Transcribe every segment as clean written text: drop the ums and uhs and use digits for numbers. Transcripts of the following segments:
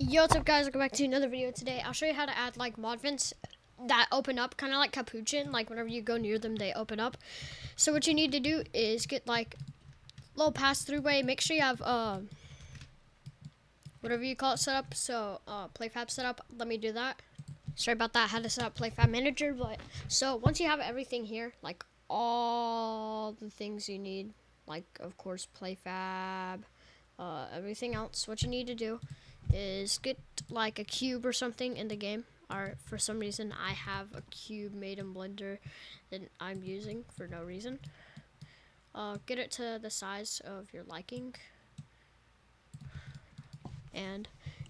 Yo, what's up guys, welcome back to another video. Today I'll show you how to add like ModVents that open up, kind of like Capuchin, like whenever you go near them they open up. So what you need to do is get like a little pass-through way. Make sure you have whatever you call it set up. So PlayFab set up. Let me do that. Sorry about that, I had to set up PlayFab Manager. But so once you have everything here, like all the things you need, like of course PlayFab, everything else, what you need to do is get like a cube or something in the game. Or for some reason I have a cube made in Blender that I'm using for no reason. Get it to the size of your liking, and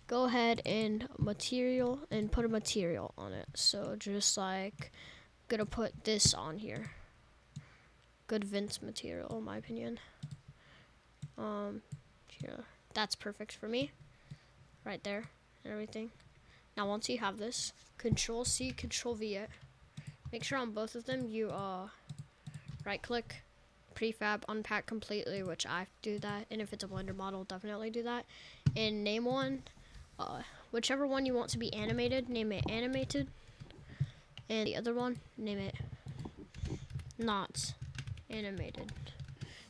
go ahead and material and put a material on it. So just like gonna put this on here. Good vents material in my opinion. Here, that's perfect for me. Right there and everything. Now once you have this, Control C, Control V it. Make sure on both of them you right click, prefab, unpack completely, which I do that, and if it's a Blender model, definitely do that. And name one, whichever one you want to be animated, name it animated, and the other one, name it not animated.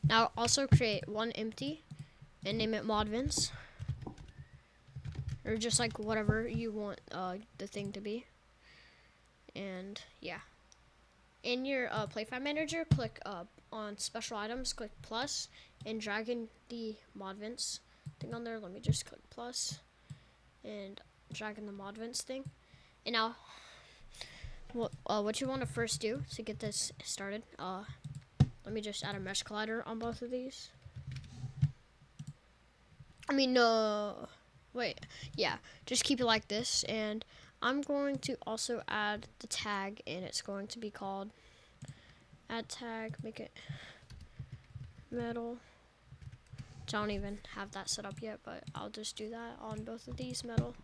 Now also create one empty and name it ModVents, or just like whatever you want the thing to be. And yeah, in your PlayFab Manager, click on special items, click plus, and drag in the ModVents thing on there. Let me just click plus and drag in the ModVents thing. And now what you want to first do to get this started, let me just add a mesh collider on both of these. Wait, yeah, just keep it like this, and I'm going to also add the tag, and it's going to be called add tag, make it metal. Don't even have that set up yet, but I'll just do that on both of these, metal.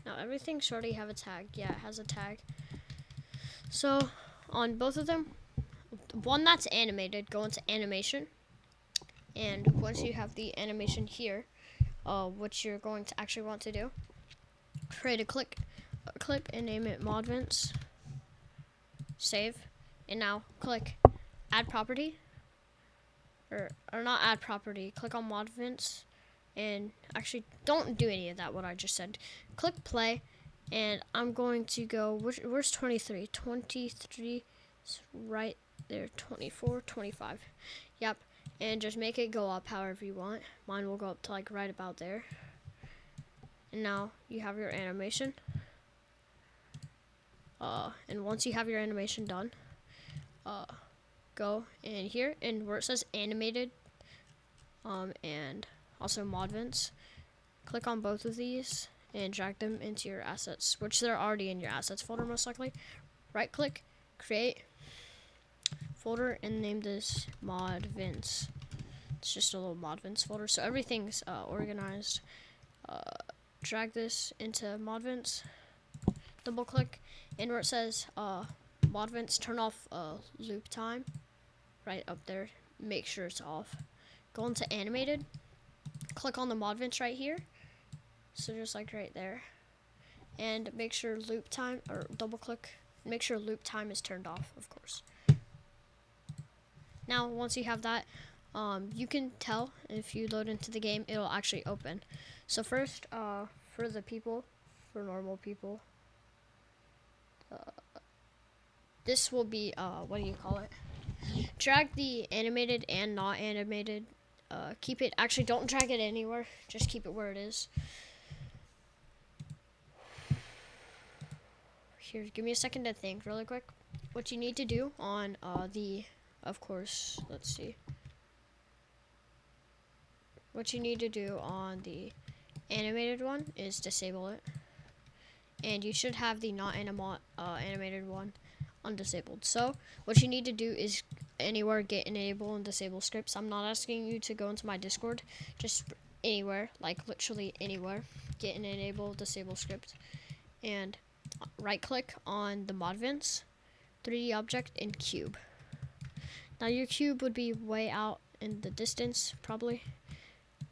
Now everything should already have a tag. Yeah, it has a tag. So on both of them, one that's animated, go into animation, and once you have the animation here, what you're going to actually want to do, create a clip and name it ModVents, save, and now click add property, or not add property, click on ModVents, and actually don't do any of that what I just said. Click play, and I'm going to go, where's 23? 23 is right there, 24, 25, yep. And just make it go up however you want. Mine will go up to like right about there. And now you have your animation. And once you have your animation done, go in here and where it says animated, and also ModVents, click on both of these and drag them into your assets, which they're already in your assets folder most likely. Right click, create folder, and name this ModVents. It's just a little ModVents folder, so everything's organized. Drag this into ModVents, double click, and where it says ModVents, turn off loop time, right up there, make sure it's off. Go into animated, click on the ModVents right here, so just like right there, and make sure loop time, or double click, make sure loop time is turned off, of course. Now once you have that, you can tell if you load into the game, it'll actually open. So first, for the people, for normal people, this will be, what do you call it? Drag the animated and not animated. Keep it, actually don't drag it anywhere, just keep it where it is. Here, give me a second to think really quick. What you need to do on of course, let's see. What you need to do on the animated one is disable it, and you should have the not animated one undisabled. So what you need to do is anywhere get enable and disable scripts. I'm not asking you to go into my Discord, just anywhere, like literally anywhere, get an enable disable script, and right click on the ModVents, 3D object, and cube. Now your cube would be way out in the distance probably.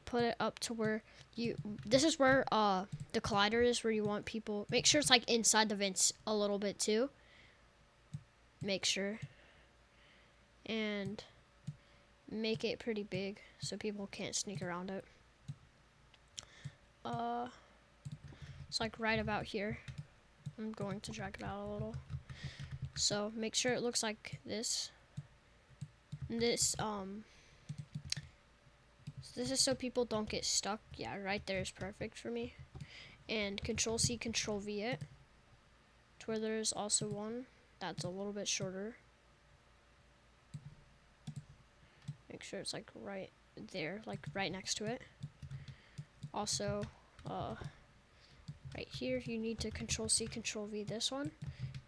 put it up to where this is where the collider is, where you want people. Make sure it's like inside the vents a little bit too. Make sure. And make it pretty big so people can't sneak around it. It's like right about here. I'm going to drag it out a little. So make sure it looks like this. This is so people don't get stuck. Yeah, right there is perfect for me. And Control C, Control V it to where there's also one that's a little bit shorter. Make sure it's like right there, like right next to it. Also, right here, you need to Control C, Control V this one,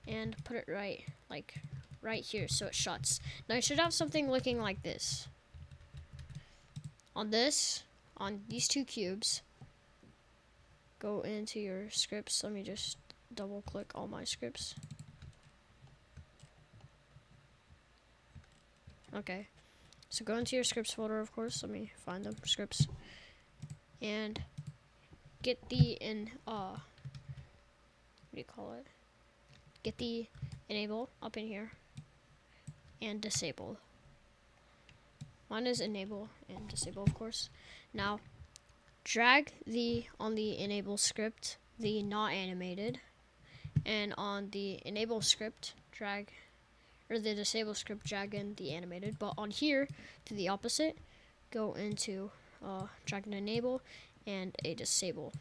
and put it right, like right here, so it shuts. Now you should have something looking like this. On these two cubes, go into your scripts. Let me just double click all my scripts. Okay, so go into your scripts folder, of course. Let me find them, scripts, and get the what do you call it? Get the enable up in here and disable. Mine is enable and disable, of course. Now drag on the enable script the not animated, and on the enable script the disable script drag in the animated. But on here, to the opposite, go into drag an enable and a disable.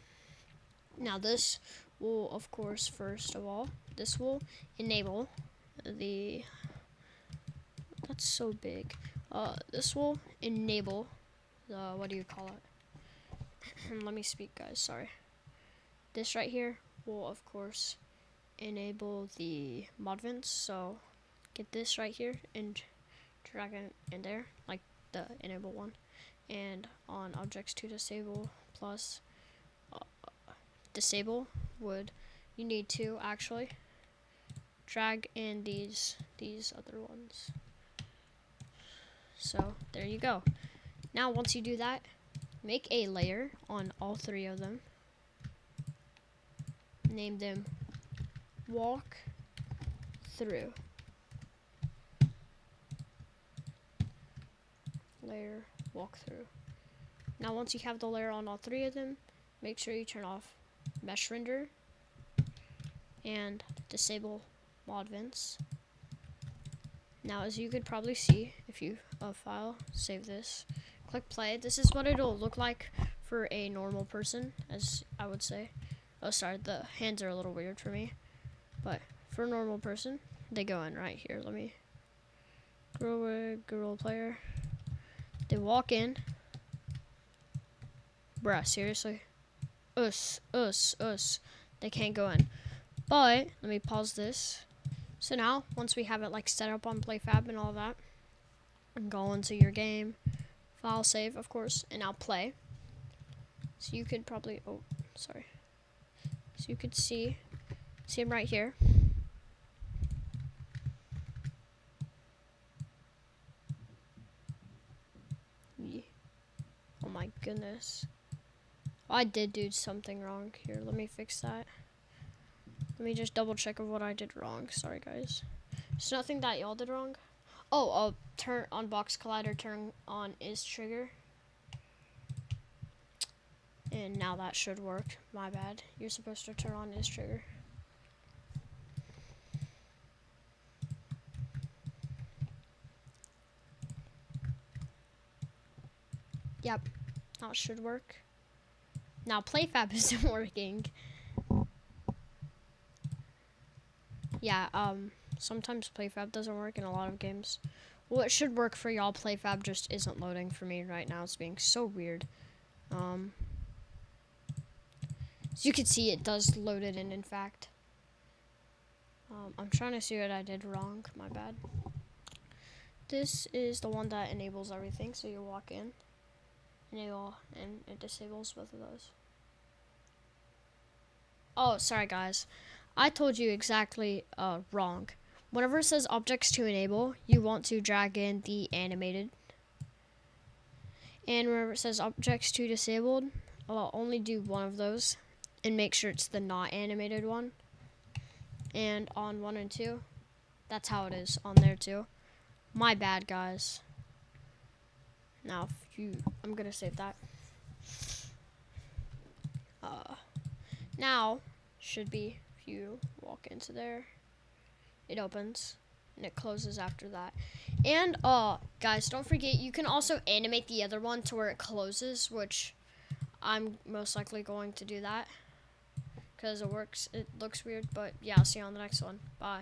Now this will, of course, first of all, this will enable the, that's so big. This will enable the, what do you call it? Let me speak, guys, sorry. This right here will, of course, enable the ModVents. So get this right here and drag it in there, like the enable one. And on objects to disable plus disable you need to actually drag in these other ones. So there you go. Now once you do that, make a layer on all three of them. Name them walk through. Layer walk through. Now once you have the layer on all three of them, make sure you turn off mesh render and disable ModVents. Now as you could probably see, if you file, save this, click play, this is what it'll look like for a normal person, as I would say. Oh sorry, the hands are a little weird for me, but for a normal person, they go in right here. Let me Google player. They walk in. Bruh, seriously? Us. They can't go in. But let me pause this. So now, once we have it like set up on PlayFab and all that, go into your game, file save, of course, and now play. So you could probably, oh, sorry. So you could see him right here. Yeah. Oh my goodness. Oh, I did do something wrong here. Let me fix that. Let me just double check of what I did wrong. Sorry, guys. It's nothing that y'all did wrong. Oh, turn on box collider, turn on is trigger. And now that should work. My bad. You're supposed to turn on is trigger. Yep. Now it should work. Now PlayFab isn't working. Yeah, sometimes PlayFab doesn't work in a lot of games. Well, it should work for y'all. PlayFab just isn't loading for me right now. It's being so weird. As you can see, it does load it in fact. I'm trying to see what I did wrong. My bad. This is the one that enables everything. So you walk in, enable, and it disables both of those. Oh, sorry guys. I told you exactly wrong. Whenever it says objects to enable, you want to drag in the animated. And wherever it says objects to disabled, I'll only do one of those and make sure it's the not animated one. And on 1 and 2, that's how it is on there too. My bad, guys. Now, I'm gonna save that. Now, should be, if you walk into there, it opens and it closes after that. And guys, don't forget, you can also animate the other one to where it closes, which I'm most likely going to do that because it works. It looks weird, but yeah, I'll see you on the next one. Bye.